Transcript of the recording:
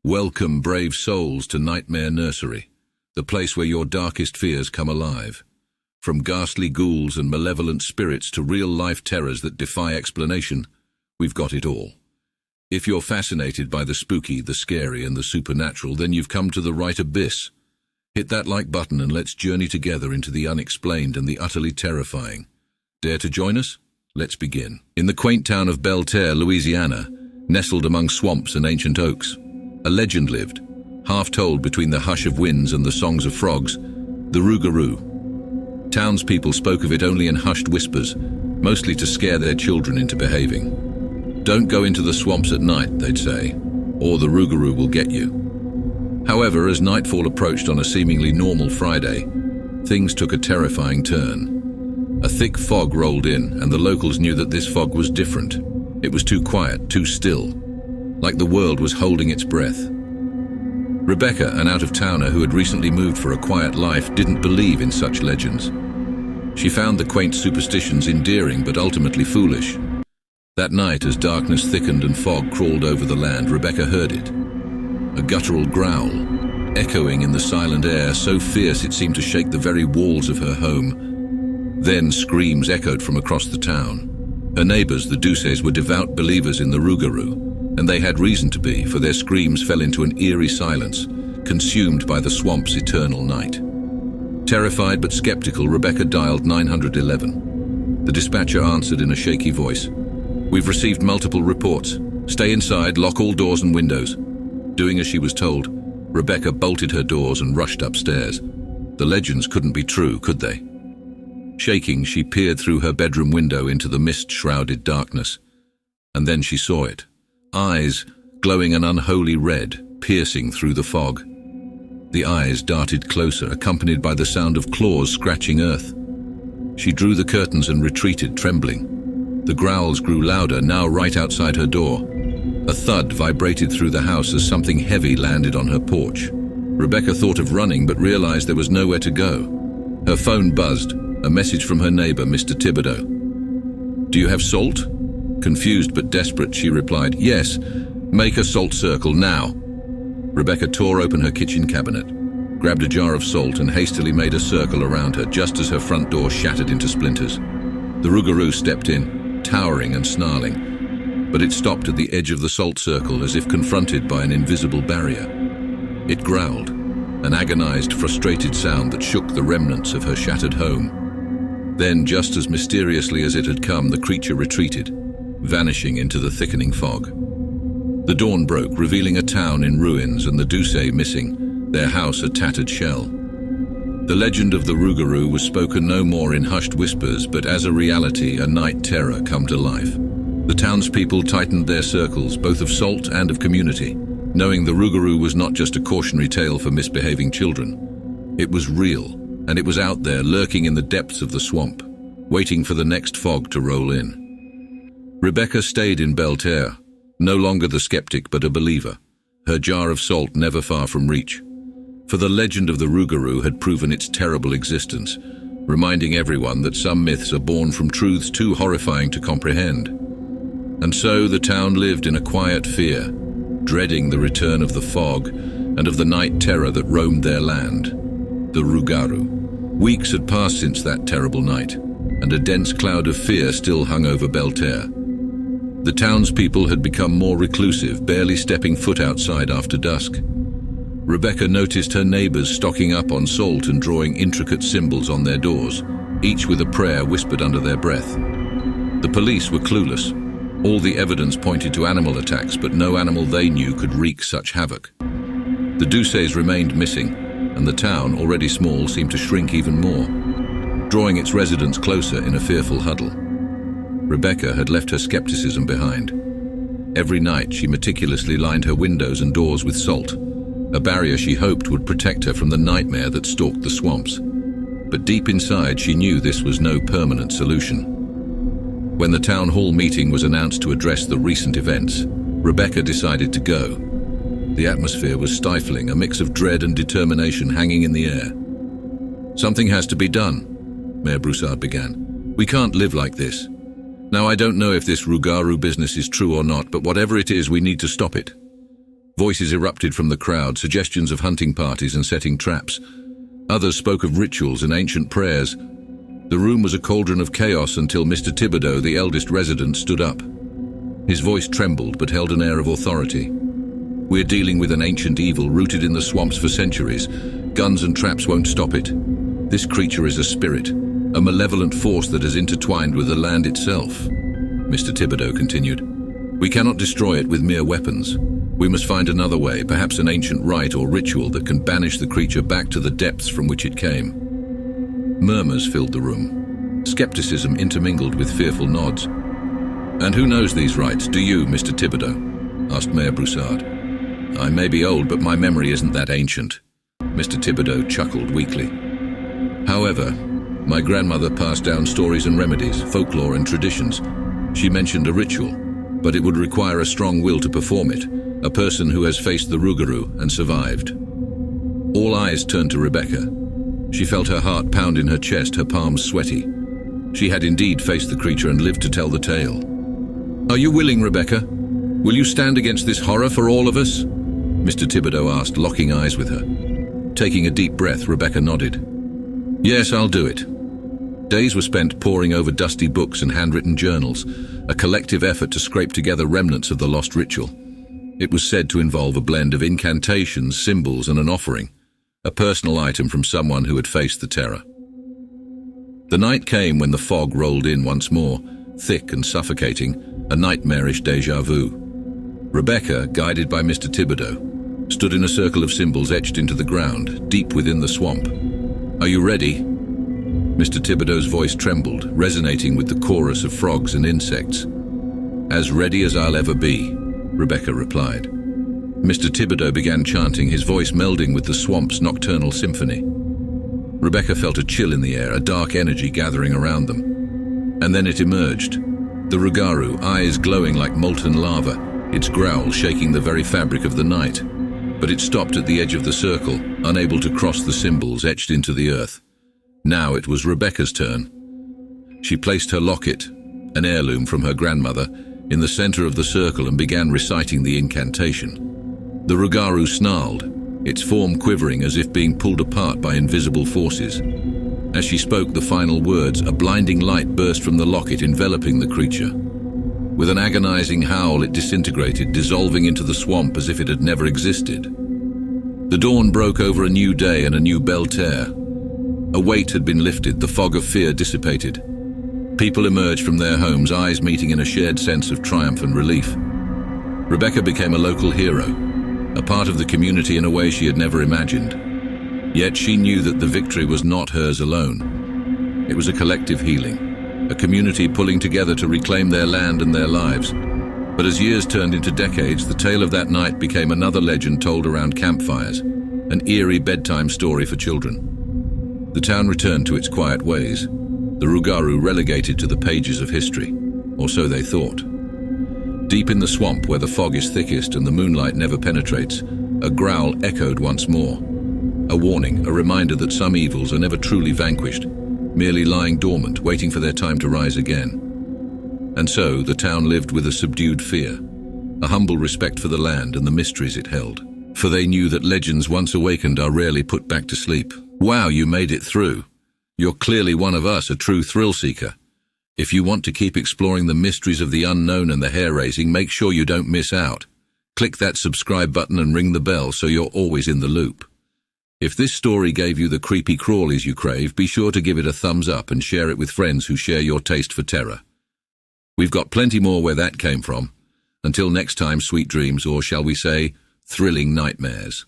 Welcome, brave souls, to Nightmare Nursery, the place where your darkest fears come alive. From ghastly ghouls and malevolent spirits to real-life terrors that defy explanation, we've got it all. If you're fascinated by the spooky, the scary, and the supernatural, then you've come to the right abyss. Hit that like button and let's journey together into the unexplained and the utterly terrifying. Dare to join us? Let's begin. In the quaint town of Belle Terre, Louisiana, nestled among swamps and ancient oaks, a legend lived, half told between the hush of winds and the songs of frogs, the Rugaru. Townspeople spoke of it only in hushed whispers, mostly to scare their children into behaving. Don't go into the swamps at night, they'd say, or the Rugaru will get you. However, as nightfall approached on a seemingly normal Friday, things took a terrifying turn. A thick fog rolled in, and the locals knew that this fog was different. It was too quiet, too still, like the world was holding its breath. Rebecca, an out-of-towner who had recently moved for a quiet life, didn't believe in such legends. She found the quaint superstitions endearing but ultimately foolish. That night, as darkness thickened and fog crawled over the land, Rebecca heard it. A guttural growl, echoing in the silent air, so fierce it seemed to shake the very walls of her home. Then screams echoed from across the town. Her neighbors, the Duces, were devout believers in the Rougarou, and they had reason to be, for their screams fell into an eerie silence, consumed by the swamp's eternal night. Terrified but skeptical, Rebecca dialed 911. The dispatcher answered in a shaky voice. "We've received multiple reports. Stay inside, lock all doors and windows." Doing as she was told, Rebecca bolted her doors and rushed upstairs. The legends couldn't be true, could they? Shaking, she peered through her bedroom window into the mist-shrouded darkness. And then she saw it. Eyes glowing an unholy red, piercing through the fog. The eyes darted closer, accompanied by the sound of claws scratching earth. She drew the curtains and retreated, trembling. The growls grew louder, now right outside her door. A thud vibrated through the house as something heavy landed on her porch. Rebecca thought of running, but realized there was nowhere to go. Her phone buzzed, a message from her neighbor, Mr. Thibodeau. "Do you have salt?" Confused but desperate, she replied, "Yes, make a salt circle now." Rebecca tore open her kitchen cabinet, grabbed a jar of salt and hastily made a circle around her just as her front door shattered into splinters. The Rugaru stepped in, towering and snarling, but it stopped at the edge of the salt circle as if confronted by an invisible barrier. It growled, an agonized, frustrated sound that shook the remnants of her shattered home. Then, just as mysteriously as it had come, the creature retreated, vanishing into the thickening fog. The dawn broke, revealing a town in ruins and the Duce missing, their house a tattered shell. The legend of the Rougarou was spoken no more in hushed whispers, but as a reality, a night terror come to life. The townspeople tightened their circles, both of salt and of community, knowing the Rougarou was not just a cautionary tale for misbehaving children. It was real, and it was out there, lurking in the depths of the swamp, waiting for the next fog to roll in. Rebecca stayed in Belle Terre, no longer the skeptic but a believer, her jar of salt never far from reach. For the legend of the Rougarou had proven its terrible existence, reminding everyone that some myths are born from truths too horrifying to comprehend. And so the town lived in a quiet fear, dreading the return of the fog and of the night terror that roamed their land, the Rugaru. Weeks had passed since that terrible night, and a dense cloud of fear still hung over Belle Terre. The townspeople had become more reclusive, barely stepping foot outside after dusk. Rebecca noticed her neighbors stocking up on salt and drawing intricate symbols on their doors, each with a prayer whispered under their breath. The police were clueless. All the evidence pointed to animal attacks, but no animal they knew could wreak such havoc. The Duces remained missing, and the town, already small, seemed to shrink even more, drawing its residents closer in a fearful huddle. Rebecca had left her skepticism behind. Every night she meticulously lined her windows and doors with salt, a barrier she hoped would protect her from the nightmare that stalked the swamps. But deep inside she knew this was no permanent solution. When the town hall meeting was announced to address the recent events, Rebecca decided to go. The atmosphere was stifling, a mix of dread and determination hanging in the air. "Something has to be done," Mayor Broussard began. "We can't live like this. Now, I don't know if this Rougarou business is true or not, but whatever it is, we need to stop it." Voices erupted from the crowd, suggestions of hunting parties and setting traps. Others spoke of rituals and ancient prayers. The room was a cauldron of chaos until Mr. Thibodeau, the eldest resident, stood up. His voice trembled but held an air of authority. "We're dealing with an ancient evil rooted in the swamps for centuries. Guns and traps won't stop it. This creature is a spirit, a malevolent force that is intertwined with the land itself," Mr. Thibodeau continued. "We cannot destroy it with mere weapons. We must find another way, perhaps an ancient rite or ritual that can banish the creature back to the depths from which it came." Murmurs filled the room. Skepticism intermingled with fearful nods. "And who knows these rites? Do you, Mr. Thibodeau?" asked Mayor Broussard. "I may be old, but my memory isn't that ancient." Mr. Thibodeau chuckled weakly. "However, my grandmother passed down stories and remedies, folklore and traditions. She mentioned a ritual, but it would require a strong will to perform it, a person who has faced the Rougarou and survived." All eyes turned to Rebecca. She felt her heart pound in her chest, her palms sweaty. She had indeed faced the creature and lived to tell the tale. "Are you willing, Rebecca? Will you stand against this horror for all of us?" Mr. Thibodeau asked, locking eyes with her. Taking a deep breath, Rebecca nodded. "Yes, I'll do it." Days were spent poring over dusty books and handwritten journals, a collective effort to scrape together remnants of the lost ritual. It was said to involve a blend of incantations, symbols, and an offering, a personal item from someone who had faced the terror. The night came when the fog rolled in once more, thick and suffocating, a nightmarish déjà vu. Rebecca, guided by Mr. Thibodeau, stood in a circle of symbols etched into the ground, deep within the swamp. "Are you ready?" Mr. Thibodeau's voice trembled, resonating with the chorus of frogs and insects. "As ready as I'll ever be," Rebecca replied. Mr. Thibodeau began chanting, his voice melding with the swamp's nocturnal symphony. Rebecca felt a chill in the air, a dark energy gathering around them. And then it emerged. The Rugaru, eyes glowing like molten lava, its growl shaking the very fabric of the night. But it stopped at the edge of the circle, unable to cross the symbols etched into the earth. Now it was Rebecca's turn. She placed her locket, an heirloom from her grandmother, in the center of the circle and began reciting the incantation. The Rugaru snarled, its form quivering as if being pulled apart by invisible forces. As she spoke the final words, a blinding light burst from the locket, enveloping the creature. With an agonizing howl, it disintegrated, dissolving into the swamp as if it had never existed. The dawn broke over a new day and a new Belle Terre. A weight had been lifted, the fog of fear dissipated. People emerged from their homes, eyes meeting in a shared sense of triumph and relief. Rebecca became a local hero, a part of the community in a way she had never imagined. Yet she knew that the victory was not hers alone. It was a collective healing, a community pulling together to reclaim their land and their lives. But as years turned into decades, the tale of that night became another legend told around campfires, an eerie bedtime story for children. The town returned to its quiet ways, the Rougarou relegated to the pages of history, or so they thought. Deep in the swamp where the fog is thickest and the moonlight never penetrates, a growl echoed once more. A warning, a reminder that some evils are never truly vanquished, merely lying dormant, waiting for their time to rise again. And so the town lived with a subdued fear, a humble respect for the land and the mysteries it held. For they knew that legends once awakened are rarely put back to sleep. "Wow, you made it through. You're clearly one of us, a true thrill-seeker. If you want to keep exploring the mysteries of the unknown and the hair-raising, make sure you don't miss out. Click that subscribe button and ring the bell so you're always in the loop. If this story gave you the creepy crawlies you crave, be sure to give it a thumbs up and share it with friends who share your taste for terror. We've got plenty more where that came from. Until next time, sweet dreams, or shall we say, thrilling nightmares.